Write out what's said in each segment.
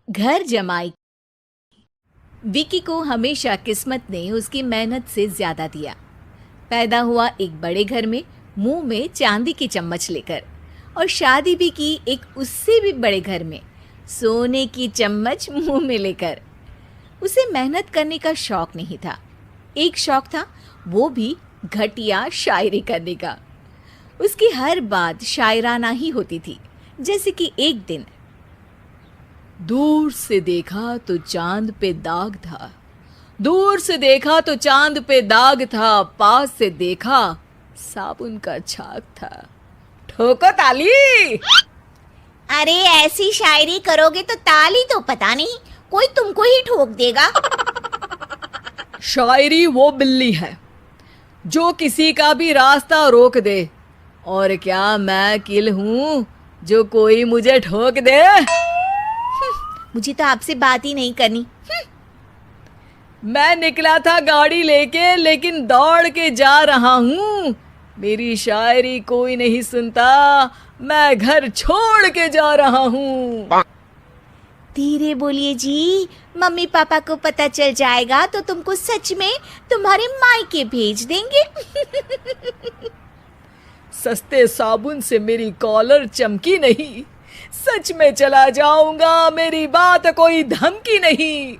घर जमाई। विकी को हमेशा किस्मत ने उसकी मेहनत से ज्यादा दिया। पैदा हुआ एक बड़े घर में, मुंह में चांदी की चम्मच लेकर, और शादी भी की एक उससे भी बड़े घर में, सोने की चम्मच मुंह में लेकर। उसे मेहनत करने का शौक नहीं था। एक शौक था, वो भी घटिया शायरी करने का। उसकी हर बात शायराना ही होती थी। जैसे कि एक दिन, दूर से देखा तो चांद पे दाग था, दूर से देखा तो चांद पे दाग था, पास से देखा साबुन का छाग था। ठोको ताली। अरे ऐसी शायरी करोगे तो ताली तो पता नहीं, कोई तुमको ही ठोक देगा। शायरी वो बिल्ली है जो किसी का भी रास्ता रोक दे, और क्या मैं किल हूं जो कोई मुझे ठोक दे। मुझे तो आपसे बात ही नहीं करनी। मैं निकला था गाड़ी लेके, लेकिन दौड़ के जा रहा हूँ। मेरी शायरी कोई नहीं सुनता, मैं घर छोड़ के जा रहा हूँ। धीरे बोलिए जी, मम्मी पापा को पता चल जाएगा तो तुमको सच में तुम्हारे मायके भेज देंगे। सस्ते साबुन से मेरी कॉलर चमकी नहीं, सच में चला जाऊंगा, मेरी बात कोई धमकी नहीं।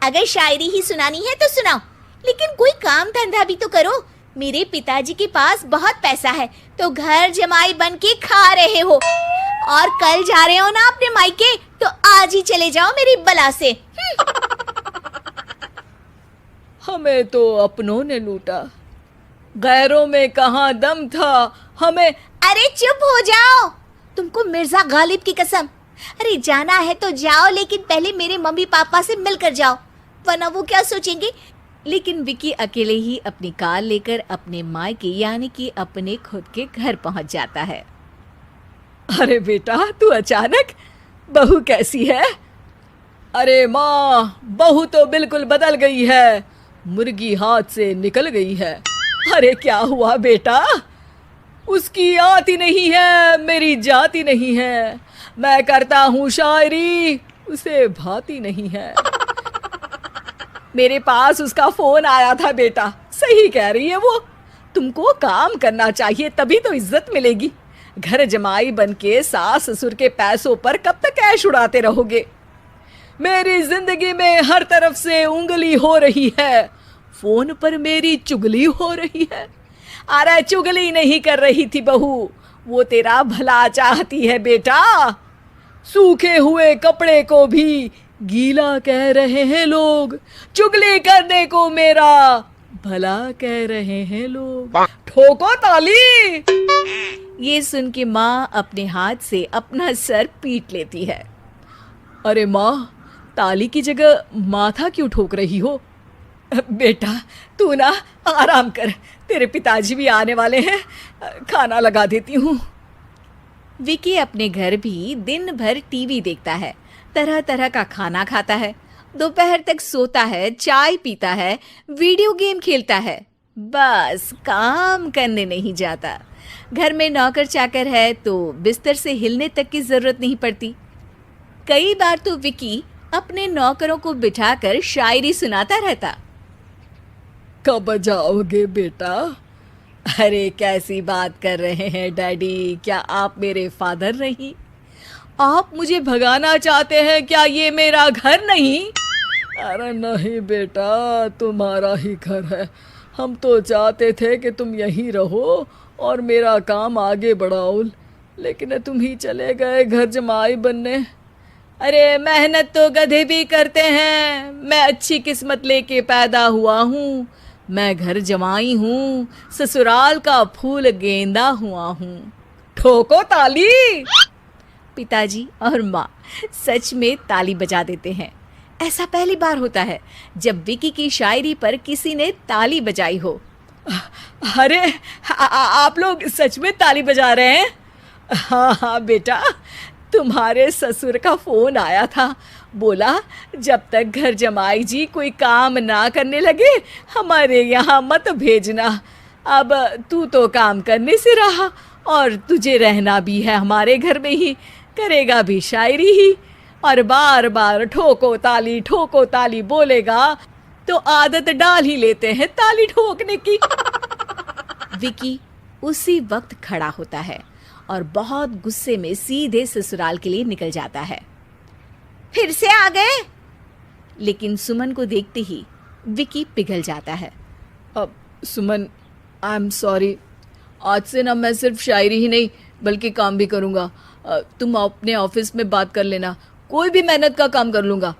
अगर शायरी ही सुनानी है तो सुनाओ, लेकिन कोई काम धंधा भी तो करो। मेरे पिताजी के पास बहुत पैसा है, तो घर जमाई बन के खा रहे हो, और कल जा रहे हो ना अपने मायके, तो आज ही चले जाओ मेरी बला से। हमें तो अपनों ने लूटा, गैरों में कहाँ दम था हमें। अरे चुप हो जाओ, तुमको मिर्जा गालिब की कसम। अरे जाना है तो जाओ, लेकिन पहले मेरे मम्मी पापा से मिलकर जाओ, वरना वो क्या सोचेंगे। लेकिन विकी अकेले ही अपनी कार लेकर अपने मायके यानी कि अपने खुद के घर पहुंच जाता है। अरे बेटा, तू अचानक, बहू कैसी है? अरे माँ, बहू तो बिल्कुल बदल गई है, मुर्गी हाथ से निकल गई है। अरे क्या हुआ बेटा? उसकी आती नहीं है, मेरी जाती नहीं है। मैं करता हूँ शायरी, उसे भाती नहीं है। मेरे पास उसका फोन आया था बेटा, सही कह रही है वो। तुमको काम करना चाहिए, तभी तो इज्जत मिलेगी। घर जमाई बनके सास ससुर के पैसों पर कब तक ऐश उड़ाते रहोगे? मेरी जिंदगी में हर तरफ से उंगली हो रही है, फोन पर मेरी चुगली हो रही है। अरे चुगली नहीं कर रही थी बहू, वो तेरा भला चाहती है बेटा। सूखे हुए कपड़े को भी गीला कह रहे हैं लोग, चुगली करने को मेरा भला कह रहे हैं लोग। ठोको ताली। ये सुन के माँ अपने हाथ से अपना सर पीट लेती है। अरे माँ, ताली की जगह माथा क्यों ठोक रही हो? बेटा तू ना आराम कर, तेरे पिताजी भी आने वाले हैं, खाना लगा देती हूँ। विकी अपने घर भी दिन भर टीवी देखता है, तरह तरह का खाना खाता है, दोपहर तक सोता है, चाय पीता है, वीडियो गेम खेलता है, बस काम करने नहीं जाता। घर में नौकर चाकर है तो बिस्तर से हिलने तक की जरूरत नहीं पड़ती। कई बार तो विकी अपने नौकरों को बिठाकर शायरी सुनाता रहता। कब जाओगे बेटा? अरे कैसी बात कर रहे हैं डैडी, क्या आप मेरे फादर नहीं? आप मुझे भगाना चाहते हैं क्या? ये मेरा घर नहीं। अरे नहीं बेटा, तुम्हारा ही घर है। हम तो चाहते थे कि तुम यहीं रहो और मेरा काम आगे बढ़ाओ, लेकिन तुम ही चले गए घर जमाई बनने। अरे मेहनत तो गधे भी करते हैं, मैं अच्छी किस्मत लेके पैदा हुआ हूँ, मैं घर जमाई हूँ, ससुराल का फूल गेंदा हुआ हूँ। ठोको ताली। पिताजी और माँ सच में ताली बजा देते हैं। ऐसा पहली बार होता है जब विकी की शायरी पर किसी ने ताली बजाई हो। अरे आप लोग सच में ताली बजा रहे हैं? हाँ हाँ बेटा, तुम्हारे ससुर का फोन आया था, बोला जब तक घर जमाई जी कोई काम ना करने लगे हमारे यहाँ मत भेजना। अब तू तो काम करने से रहा और तुझे रहना भी है हमारे घर में ही, करेगा भी शायरी ही। और बार बार ठोको ताली बोलेगा तो आदत डाल ही लेते हैं ताली ठोकने की। विकी उसी वक्त खड़ा होता है और बहुत गुस्से में सीधे ससुराल के लिए निकल जाता है। फिर से आ गए? लेकिन सुमन को देखते ही विकी पिघल जाता है। अब सुमन, आई एम सॉरी, आज से ना मैं सिर्फ शायरी ही नहीं बल्कि काम भी करूँगा। तुम अपने ऑफिस में बात कर लेना, कोई भी मेहनत का काम कर लूँगा।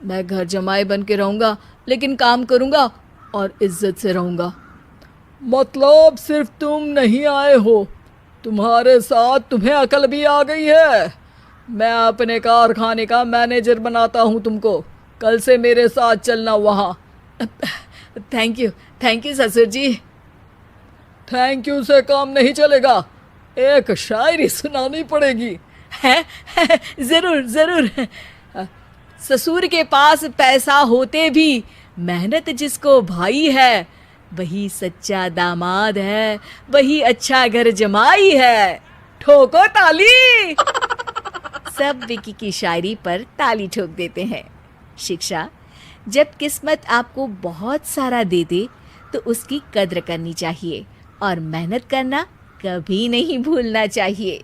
मैं घर जमाई बन के रहूँगा लेकिन काम करूँगा और इज्जत से रहूँगा। मतलब सिर्फ तुम नहीं आए हो, तुम्हारे साथ तुम्हें अकल भी आ गई है। मैं अपने कारखाने का मैनेजर बनाता हूँ तुमको, कल से मेरे साथ चलना वहाँ। थैंक यू ससुर जी। थैंक यू से काम नहीं चलेगा, एक शायरी सुनानी पड़ेगी। है? जरूर। ससुर के पास पैसा होते भी मेहनत जिसको भाई है, वही सच्चा दामाद है, वही अच्छा घर जमाई है। ठोको ताली। सब विकी की शायरी पर ताली ठोक देते हैं। शिक्षा: जब किस्मत आपको बहुत सारा दे दे तो उसकी कद्र करनी चाहिए और मेहनत करना कभी नहीं भूलना चाहिए।